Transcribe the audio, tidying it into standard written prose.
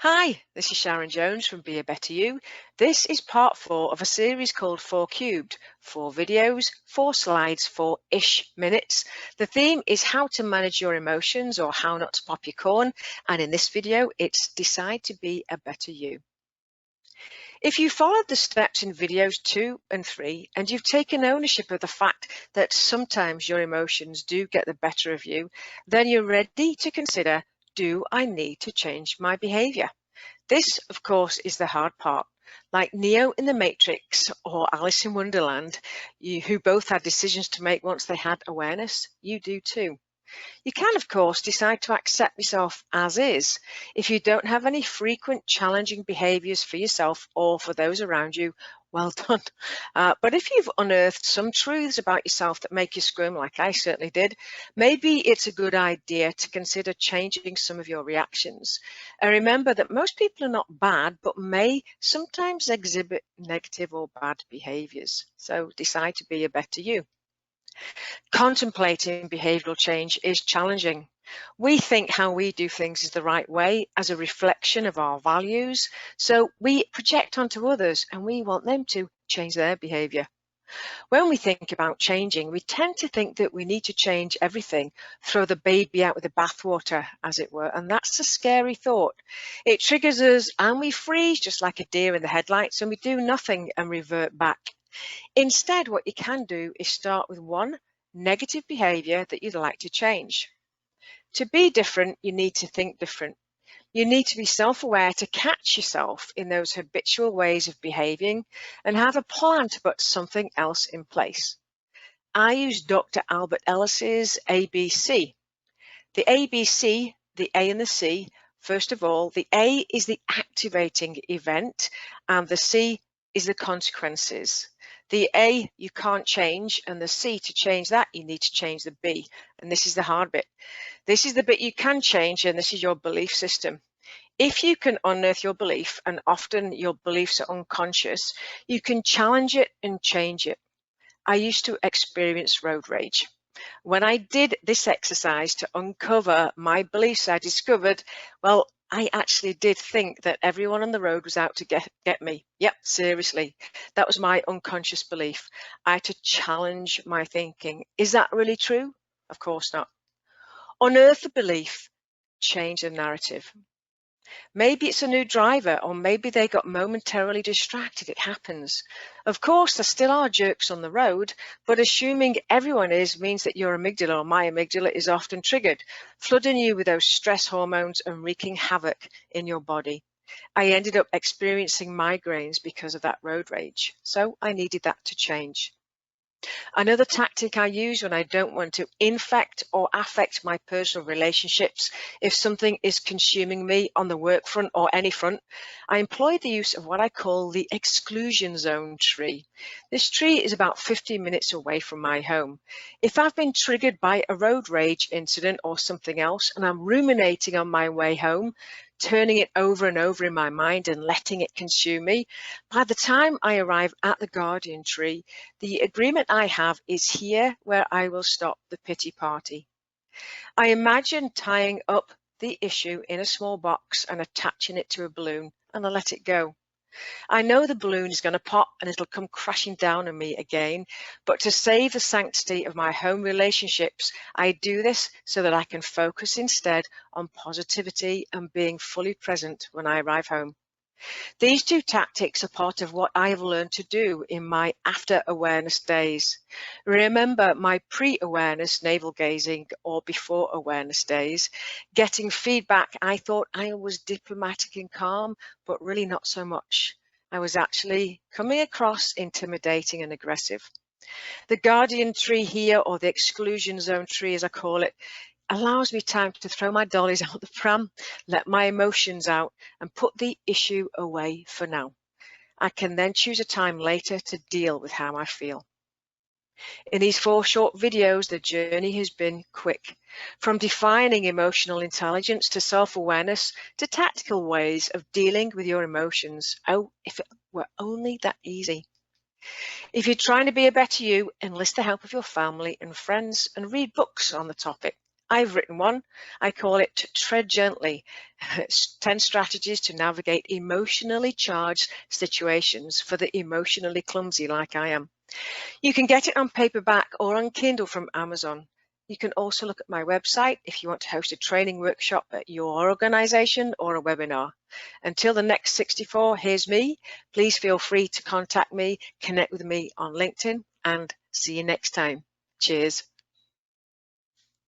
Hi, this is Sharon Jones from Be a Better You. This is part 4 of a series called 4 Cubed. 4 videos, 4 slides, 4-ish minutes. The theme is how to manage your emotions or how not to pop your corn. And in this video, it's decide to be a better you. If you followed the steps in videos 2 and 3 and you've taken ownership of the fact that sometimes your emotions do get the better of you, then you're ready to consider, do I need to change my behavior? This, of course, is the hard part. Like Neo in the Matrix or Alice in Wonderland, who both had decisions to make once they had awareness, you do too. You can, of course, decide to accept yourself as is. If you don't have any frequent challenging behaviors for yourself or for those around you, well done. But if you've unearthed some truths about yourself that make you squirm, like I certainly did, maybe it's a good idea to consider changing some of your reactions. And remember that most people are not bad, but may sometimes exhibit negative or bad behaviors. So decide to be a better you. Contemplating behavioral change is challenging. We think how we do things is the right way as a reflection of our values, so we project onto others and we want them to change their behavior. When we think about changing, we tend to think that we need to change everything, throw the baby out with the bathwater, as it were, and that's a scary thought. It triggers us and we freeze just like a deer in the headlights and we do nothing and revert back. Instead, what you can do is start with one negative behavior that you'd like to change. To be different, you need to think different. You need to be self-aware to catch yourself in those habitual ways of behaving and have a plan to put something else in place. I use Dr. Albert Ellis's ABC. The ABC, the A and the C, first of all, the A is the activating event and the C is the consequences. The A you can't change, and the C, to change that, you need to change the B. And this is the hard bit. This is the bit you can change, and this is your belief system. If you can unearth your belief, and often your beliefs are unconscious, you can challenge it and change it. I used to experience road rage. When I did this exercise to uncover my beliefs, I discovered, well, I actually did think that everyone on the road was out to get me. Yep, seriously. That was my unconscious belief. I had to challenge my thinking. Is that really true? Of course not. Unearth the belief, change the narrative. Maybe it's a new driver, or maybe they got momentarily distracted. It happens. Of course, there still are jerks on the road, but assuming everyone is means that your amygdala or my amygdala is often triggered, flooding you with those stress hormones and wreaking havoc in your body. I ended up experiencing migraines because of that road rage, so I needed that to change. Another tactic I use when I don't want to infect or affect my personal relationships, if something is consuming me on the work front or any front, I employ the use of what I call the exclusion zone tree. This tree is about 15 minutes away from my home. If I've been triggered by a road rage incident or something else and I'm ruminating on my way home, turning it over and over in my mind and letting it consume me, by the time I arrive at the Guardian tree, the agreement I have is here where I will stop the pity party. I imagine tying up the issue in a small box and attaching it to a balloon, and I let it go. I know the balloon is going to pop and it'll come crashing down on me again, but to save the sanctity of my home relationships, I do this so that I can focus instead on positivity and being fully present when I arrive home. These two tactics are part of what I have learned to do in my after-awareness days. Remember my pre-awareness navel gazing or before awareness days, getting feedback. I thought I was diplomatic and calm, but really not so much. I was actually coming across intimidating and aggressive. The Guardian tree here, or the exclusion zone tree as I call it, allows me time to throw my dollies out the pram, let my emotions out, and put the issue away for now. I can then choose a time later to deal with how I feel. In these 4 short videos, the journey has been quick. From defining emotional intelligence to self-awareness to tactical ways of dealing with your emotions. Oh, if it were only that easy. If you're trying to be a better you, enlist the help of your family and friends and read books on the topic. I've written one. I call it Tread Gently, 10 strategies to navigate emotionally charged situations for the emotionally clumsy like I am. You can get it on paperback or on Kindle from Amazon. You can also look at my website if you want to host a training workshop at your organization or a webinar. Until the next 64, here's me. Please feel free to contact me, connect with me on LinkedIn, and see you next time. Cheers.